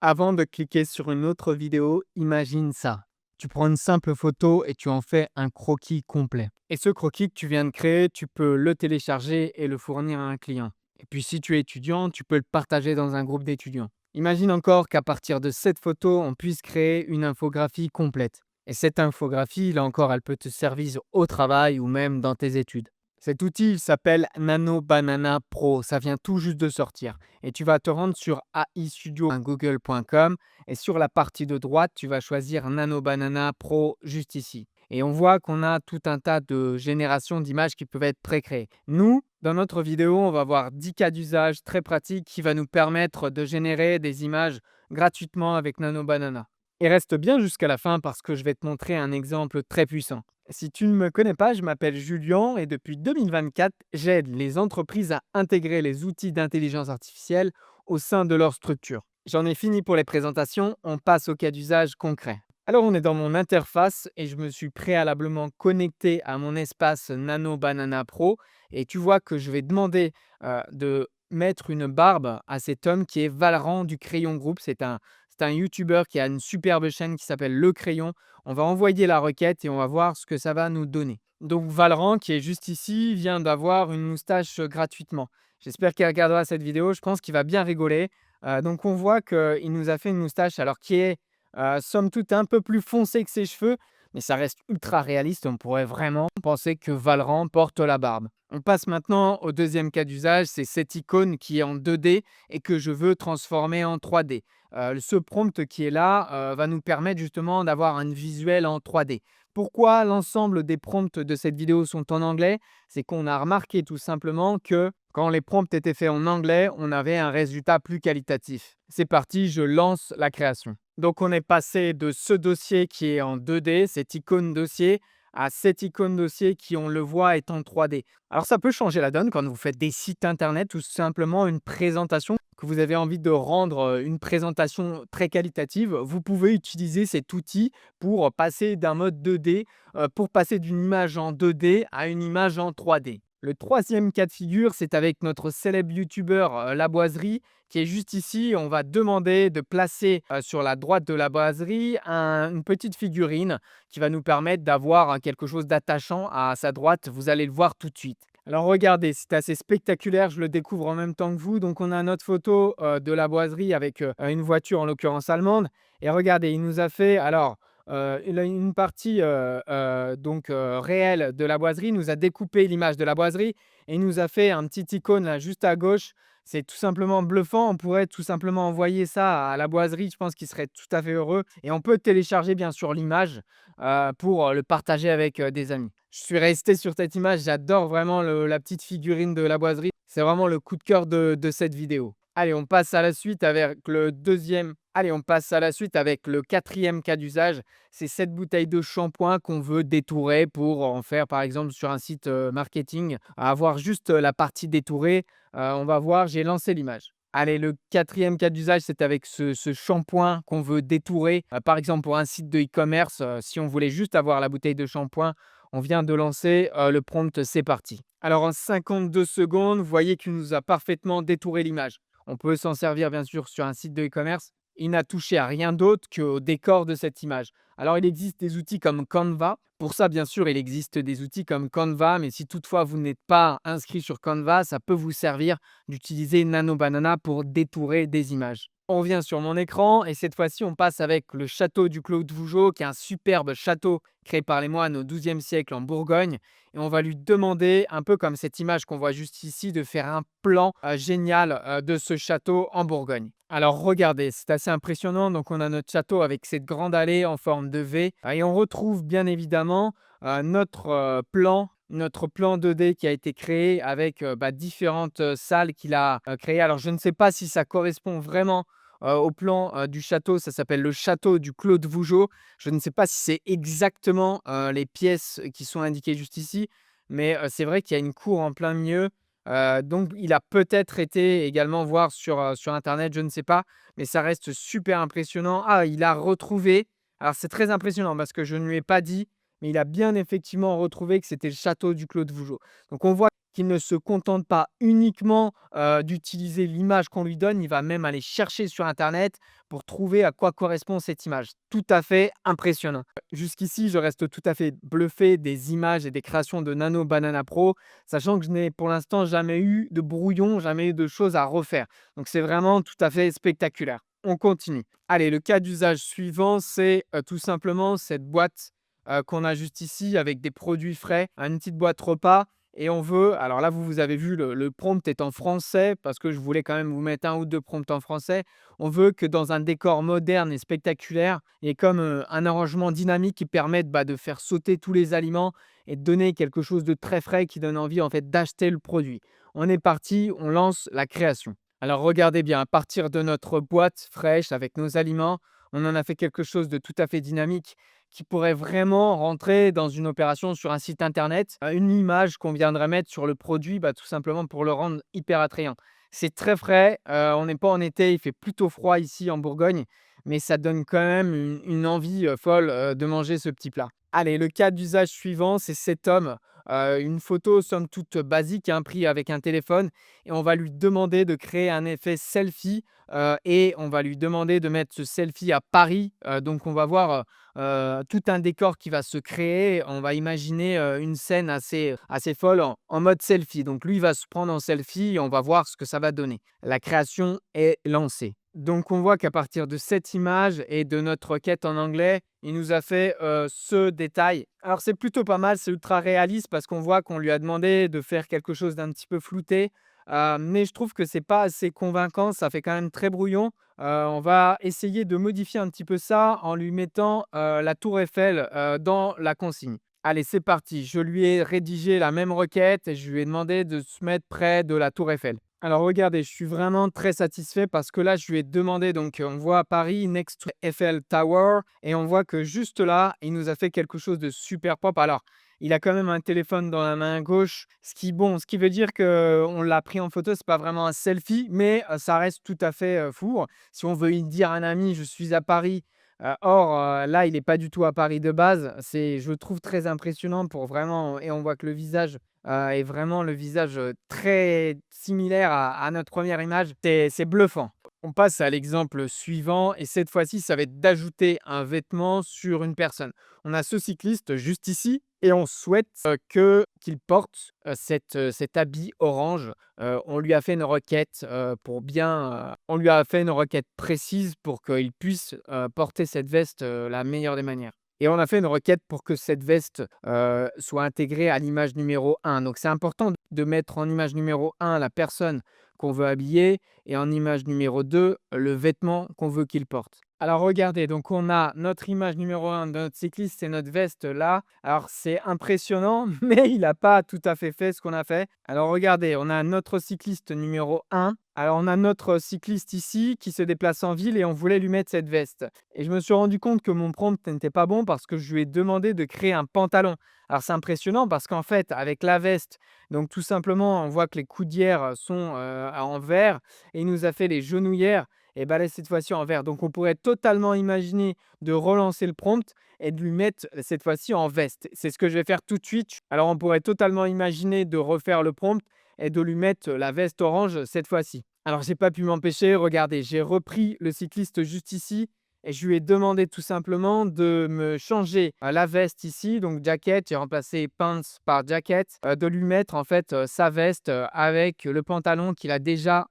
Avant de cliquer sur une autre vidéo, imagine ça. Tu prends une simple photo et tu en fais un croquis complet. Et ce croquis que tu viens de créer, tu peux le télécharger et le fournir à un client. Et puis si tu es étudiant, tu peux le partager dans un groupe d'étudiants. Imagine encore qu'à partir de cette photo, on puisse créer une infographie complète. Et cette infographie, là encore, elle peut te servir au travail ou même dans tes études. Cet outil, il s'appelle Nano Banana Pro. Ça vient tout juste de sortir. Et tu vas te rendre sur aistudio.google.com et sur la partie de droite, tu vas choisir Nano Banana Pro juste ici. Et on voit qu'on a tout un tas de générations d'images qui peuvent être pré-créées. Nous, dans notre vidéo, on va voir 10 cas d'usage très pratiques qui va nous permettre de générer des images gratuitement avec Nano Banana. Et reste bien jusqu'à la fin parce que je vais te montrer un exemple très puissant. Si tu ne me connais pas, je m'appelle Julien et depuis 2024, j'aide les entreprises à intégrer les outils d'intelligence artificielle au sein de leur structure. J'en ai fini pour les présentations, on passe au cas d'usage concret. Alors on est dans mon interface et je me suis préalablement connecté à mon espace Nano Banana Pro et tu vois que je vais demander de mettre une barbe à cet homme qui est Valran du Crayon Group. C'est un YouTuber qui a une superbe chaîne qui s'appelle Le Crayon. On va envoyer la requête et on va voir ce que ça va nous donner. Donc Valran, qui est juste ici, vient d'avoir une moustache gratuitement. J'espère qu'il regardera cette vidéo. Je pense qu'il va bien rigoler. Donc on voit qu'il nous a fait une moustache alors qui est somme toute un peu plus foncée que ses cheveux, mais ça reste ultra réaliste. On pourrait vraiment penser que Valran porte la barbe. On passe maintenant au deuxième cas d'usage, c'est cette icône qui est en 2D et que je veux transformer en 3D. Ce prompt qui est là va nous permettre justement d'avoir un visuel en 3D. Pourquoi l'ensemble des prompts de cette vidéo sont en anglais? C'est qu'on a remarqué tout simplement que quand les prompts étaient faits en anglais, on avait un résultat plus qualitatif. C'est parti, je lance la création. Donc on est passé de ce dossier qui est en 2D, cette icône dossier, à cette icône dossier qui, on le voit, est en 3D. Alors ça peut changer la donne quand vous faites des sites internet ou simplement une présentation, que vous avez envie de rendre une présentation très qualitative. Vous pouvez utiliser cet outil pour passer d'un mode 2D, pour passer d'une image en 2D à une image en 3D. Le troisième cas de figure, c'est avec notre célèbre youtubeur La Boiserie, qui est juste ici. On va demander de placer sur la droite de La Boiserie une petite figurine qui va nous permettre d'avoir quelque chose d'attachant à sa droite. Vous allez le voir tout de suite. Alors regardez, c'est assez spectaculaire, je le découvre en même temps que vous. Donc on a notre photo de La Boiserie avec une voiture, en l'occurrence allemande. Et regardez, il nous a fait, alors, il a une partie réelle de La Boiserie, il nous a découpé l'image de La Boiserie et il nous a fait un petit icône là juste à gauche. C'est tout simplement bluffant. On pourrait tout simplement envoyer ça à La Boiserie, je pense qu'il serait tout à fait heureux. Et on peut télécharger bien sûr l'image pour le partager avec des amis. Je suis resté sur cette image, j'adore vraiment la petite figurine de La Boiserie. C'est vraiment le coup de cœur de cette vidéo. Allez, on passe à la suite avec le deuxième. Allez, on passe à la suite avec le quatrième cas d'usage. C'est cette bouteille de shampoing qu'on veut détourer pour en faire, par exemple, sur un site marketing, avoir juste la partie détourée. On va voir, j'ai lancé l'image. Allez, le quatrième cas d'usage, c'est avec ce shampoing qu'on veut détourer. Par exemple, pour un site de e-commerce, si on voulait juste avoir la bouteille de shampoing, on vient de lancer le prompt, c'est parti. Alors, en 52 secondes, vous voyez qu'il nous a parfaitement détouré l'image. On peut s'en servir bien sûr sur un site de e-commerce. Il n'a touché à rien d'autre qu'au décor de cette image. Alors il existe des outils comme Canva. Pour ça, bien sûr, il existe des outils comme Canva, mais si toutefois vous n'êtes pas inscrit sur Canva, ça peut vous servir d'utiliser Nano Banana pour détourer des images. On revient sur mon écran et cette fois-ci, on passe avec le château du Clos de Vougeot, qui est un superbe château créé par les moines au XIIe siècle en Bourgogne. Et on va lui demander, un peu comme cette image qu'on voit juste ici, de faire un plan génial de ce château en Bourgogne. Alors regardez, c'est assez impressionnant. Donc on a notre château avec cette grande allée en forme de V. Et on retrouve bien évidemment notre plan 2D qui a été créé avec différentes salles qu'il a créées. Alors je ne sais pas si ça correspond vraiment au plan du château. Ça s'appelle le château du Clos de Vougeot. Je ne sais pas si c'est exactement les pièces qui sont indiquées juste ici, mais c'est vrai qu'il y a une cour en plein milieu. Donc il a peut-être été également voir sur internet, je ne sais pas, mais ça reste super impressionnant. Ah, il a retrouvé, alors c'est très impressionnant parce que je ne lui ai pas dit, mais il a bien effectivement retrouvé que c'était le château du Clos de Vougeot. Donc on voit qu'il ne se contente pas uniquement d'utiliser l'image qu'on lui donne, il va même aller chercher sur internet pour trouver à quoi correspond cette image. Tout à fait impressionnant. Jusqu'ici, je reste tout à fait bluffé des images et des créations de Nano Banana Pro, sachant que je n'ai pour l'instant jamais eu de brouillon, jamais eu de choses à refaire. Donc c'est vraiment tout à fait spectaculaire. On continue. Allez, le cas d'usage suivant, c'est tout simplement cette boîte qu'on a juste ici avec des produits frais, une petite boîte repas. Et on veut, alors là, vous avez vu, le prompt est en français parce que je voulais quand même vous mettre un ou deux prompts en français. On veut que dans un décor moderne et spectaculaire, il y ait comme un arrangement dynamique qui permette de faire sauter tous les aliments et de donner quelque chose de très frais qui donne envie en fait d'acheter le produit. On est parti, on lance la création. Alors regardez bien, à partir de notre boîte fraîche avec nos aliments, on en a fait quelque chose de tout à fait dynamique qui pourrait vraiment rentrer dans une opération sur un site internet, une image qu'on viendrait mettre sur le produit, tout simplement pour le rendre hyper attrayant. C'est très frais, on n'est pas en été, il fait plutôt froid ici en Bourgogne, mais ça donne quand même une envie folle de manger ce petit plat. Allez, le cas d'usage suivant, c'est cet homme, une photo somme toute basique, hein, prise avec un téléphone, et on va lui demander de créer un effet selfie et on va lui demander de mettre ce selfie à Paris. Donc on va voir tout un décor qui va se créer. On va imaginer une scène assez folle en mode selfie. Donc lui, il va se prendre en selfie et on va voir ce que ça va donner. La création est lancée. Donc on voit qu'à partir de cette image et de notre requête en anglais, il nous a fait ce détail. Alors c'est plutôt pas mal, c'est ultra réaliste parce qu'on voit qu'on lui a demandé de faire quelque chose d'un petit peu flouté. Mais je trouve que c'est pas assez convaincant, ça fait quand même très brouillon. On va essayer de modifier un petit peu ça en lui mettant la tour Eiffel dans la consigne. Allez, c'est parti. Je lui ai rédigé la même requête et je lui ai demandé de se mettre près de la tour Eiffel. Alors regardez, je suis vraiment très satisfait parce que là, je lui ai demandé, donc on voit à Paris, next to Eiffel Tower, et on voit que juste là, il nous a fait quelque chose de super propre. Alors, il a quand même un téléphone dans la main gauche, ce qui veut dire qu'on l'a pris en photo, c'est pas vraiment un selfie, mais ça reste tout à fait fou. Si on veut y dire à un ami: «Je suis à Paris», or là, il n'est pas du tout à Paris de base. Je le trouve très impressionnant pour vraiment, et on voit que le visage est vraiment le visage très similaire à notre première image. C'est bluffant. On passe à l'exemple suivant et cette fois-ci, ça va être d'ajouter un vêtement sur une personne. On a ce cycliste juste ici et on souhaite qu'il porte cet habit orange. On lui a fait une requête on lui a fait une requête précise pour qu'il puisse porter cette veste la meilleure des manières. Et on a fait une requête pour que cette veste soit intégrée à l'image numéro 1. Donc c'est important de mettre en image numéro 1 la personne qu'on veut habiller et en image numéro 2 le vêtement qu'on veut qu'il porte. Alors regardez, donc on a notre image numéro 1 de notre cycliste, c'est notre veste là. Alors c'est impressionnant, mais il n'a pas tout à fait ce qu'on a fait. Alors regardez, on a notre cycliste numéro 1. Alors on a notre cycliste ici qui se déplace en ville et on voulait lui mettre cette veste. Et je me suis rendu compte que mon prompt n'était pas bon parce que je lui ai demandé de créer un pantalon. Alors c'est impressionnant parce qu'en fait, avec la veste, donc tout simplement, on voit que les coudières sont en vert et il nous a fait les genouillères et là, cette fois-ci en vert. Donc on pourrait totalement imaginer de relancer le prompt et de lui mettre cette fois-ci en veste. C'est ce que je vais faire tout de suite. Alors on pourrait totalement imaginer de refaire le prompt et de lui mettre la veste orange cette fois-ci. Alors j'ai pas pu m'empêcher, regardez, j'ai repris le cycliste juste ici et je lui ai demandé tout simplement de me changer la veste ici, donc jacket, j'ai remplacé pants par jacket, de lui mettre en fait sa veste avec le pantalon qu'il a déjà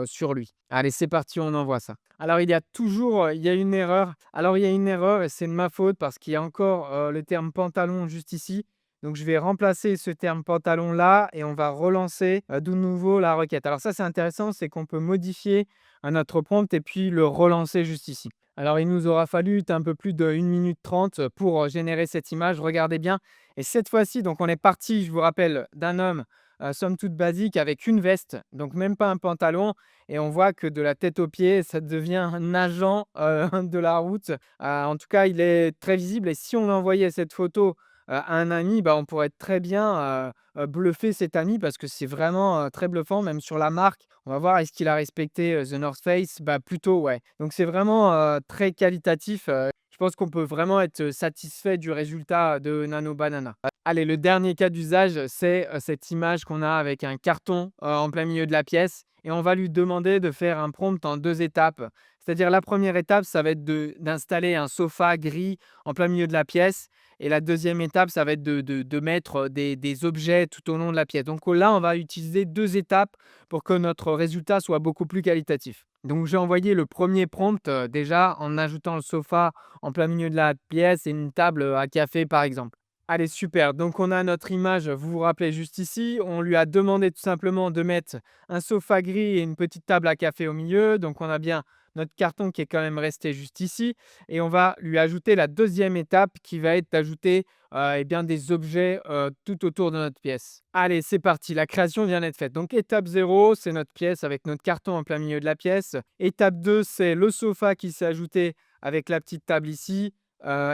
sur lui. Allez, c'est parti, on envoie ça. Alors il y a une erreur. Alors il y a une erreur et c'est de ma faute parce qu'il y a encore le terme pantalon juste ici. Donc je vais remplacer ce terme pantalon là et on va relancer de nouveau la requête. Alors ça c'est intéressant, c'est qu'on peut modifier notre prompt et puis le relancer juste ici. Alors il nous aura fallu un peu plus de 1 minute 30 pour générer cette image, regardez bien. Et cette fois-ci, donc on est parti, je vous rappelle, d'un homme somme toute basique avec une veste, donc même pas un pantalon. Et on voit que de la tête aux pieds, ça devient un agent de la route. En tout cas, il est très visible et si on envoyait cette photo à un ami, on pourrait très bien bluffer cet ami parce que c'est vraiment très bluffant, même sur la marque. On va voir, est-ce qu'il a respecté The North Face? Plutôt, ouais. Donc c'est vraiment très qualitatif. Je pense qu'on peut vraiment être satisfait du résultat de Nano Banana. Allez, le dernier cas d'usage, c'est cette image qu'on a avec un carton en plein milieu de la pièce et on va lui demander de faire un prompt en 2 étapes. C'est-à-dire la première étape, ça va être d'installer un sofa gris en plein milieu de la pièce et la deuxième étape, ça va être de mettre des objets tout au long de la pièce. Donc là, on va utiliser 2 étapes pour que notre résultat soit beaucoup plus qualitatif. Donc j'ai envoyé le premier prompt, déjà en ajoutant le sofa en plein milieu de la pièce et une table, à café par exemple. Allez, super. Donc, on a notre image, vous vous rappelez juste ici. On lui a demandé tout simplement de mettre un sofa gris et une petite table à café au milieu. Donc, on a bien notre carton qui est quand même resté juste ici. Et on va lui ajouter la deuxième étape qui va être d'ajouter eh bien, des objets tout autour de notre pièce. Allez, c'est parti. La création vient d'être faite. Donc, étape 0, c'est notre pièce avec notre carton en plein milieu de la pièce. Étape 2, c'est le sofa qui s'est ajouté avec la petite table ici.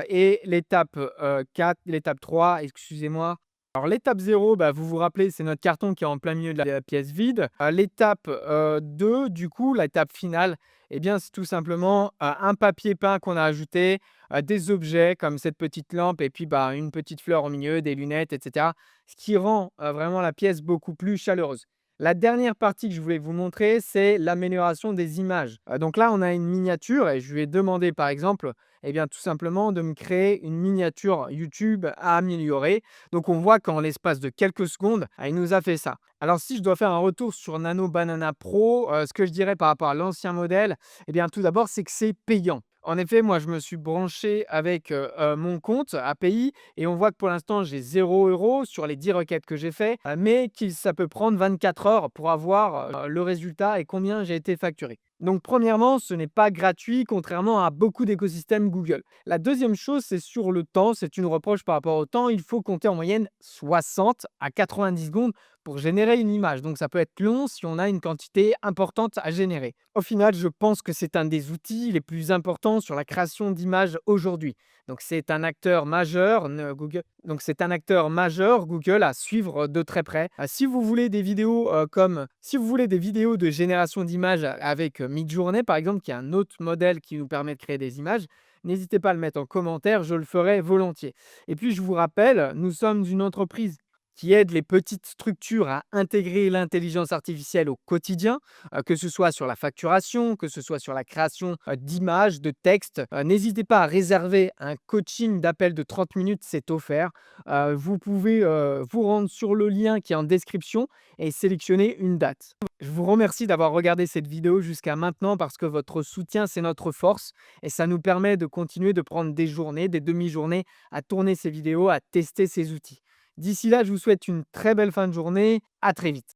Et l'étape 4, l'étape 3, excusez-moi. Alors l'étape 0, bah, vous vous rappelez, c'est notre carton qui est en plein milieu de la pièce vide. L'étape 2, du coup, l'étape finale, eh bien, c'est tout simplement un papier peint qu'on a ajouté, des objets comme cette petite lampe et puis bah, une petite fleur au milieu, des lunettes, etc. Ce qui rend vraiment la pièce beaucoup plus chaleureuse. La dernière partie que je voulais vous montrer, c'est l'amélioration des images. Donc là, on a une miniature et je lui ai demandé, par exemple, eh bien, tout simplement de me créer une miniature YouTube à améliorer. Donc, on voit qu'en l'espace de quelques secondes, il nous a fait ça. Alors, si je dois faire un retour sur Nano Banana Pro, ce que je dirais par rapport à l'ancien modèle, eh bien, tout d'abord, c'est que c'est payant. En effet, moi, je me suis branché avec mon compte API et on voit que pour l'instant, j'ai 0 € sur les 10 requêtes que j'ai fait, mais que ça peut prendre 24 heures pour avoir le résultat et combien j'ai été facturé. Donc, premièrement, ce n'est pas gratuit, contrairement à beaucoup d'écosystèmes Google. La deuxième chose, c'est sur le temps. C'est une reproche par rapport au temps. Il faut compter en moyenne 60 à 90 secondes pour générer une image. Donc, ça peut être long si on a une quantité importante à générer. Au final, je pense que c'est un des outils les plus importants sur la création d'images aujourd'hui. Donc, c'est un acteur majeur, Google. Donc, c'est un acteur majeur, Google, à suivre de très près. Si vous voulez des vidéos si vous voulez des vidéos de génération d'images avec Midjourney, par exemple, qui est un autre modèle qui nous permet de créer des images, n'hésitez pas à le mettre en commentaire, je le ferai volontiers. Et puis, je vous rappelle, nous sommes une entreprise qui aide les petites structures à intégrer l'intelligence artificielle au quotidien, que ce soit sur la facturation, que ce soit sur la création d'images, de textes. N'hésitez pas à réserver un coaching d'appel de 30 minutes, c'est offert. Vous pouvez vous rendre sur le lien qui est en description et sélectionner une date. Je vous remercie d'avoir regardé cette vidéo jusqu'à maintenant parce que votre soutien, c'est notre force et ça nous permet de continuer de prendre des journées, des demi-journées à tourner ces vidéos, à tester ces outils. D'ici là, je vous souhaite une très belle fin de journée. À très vite.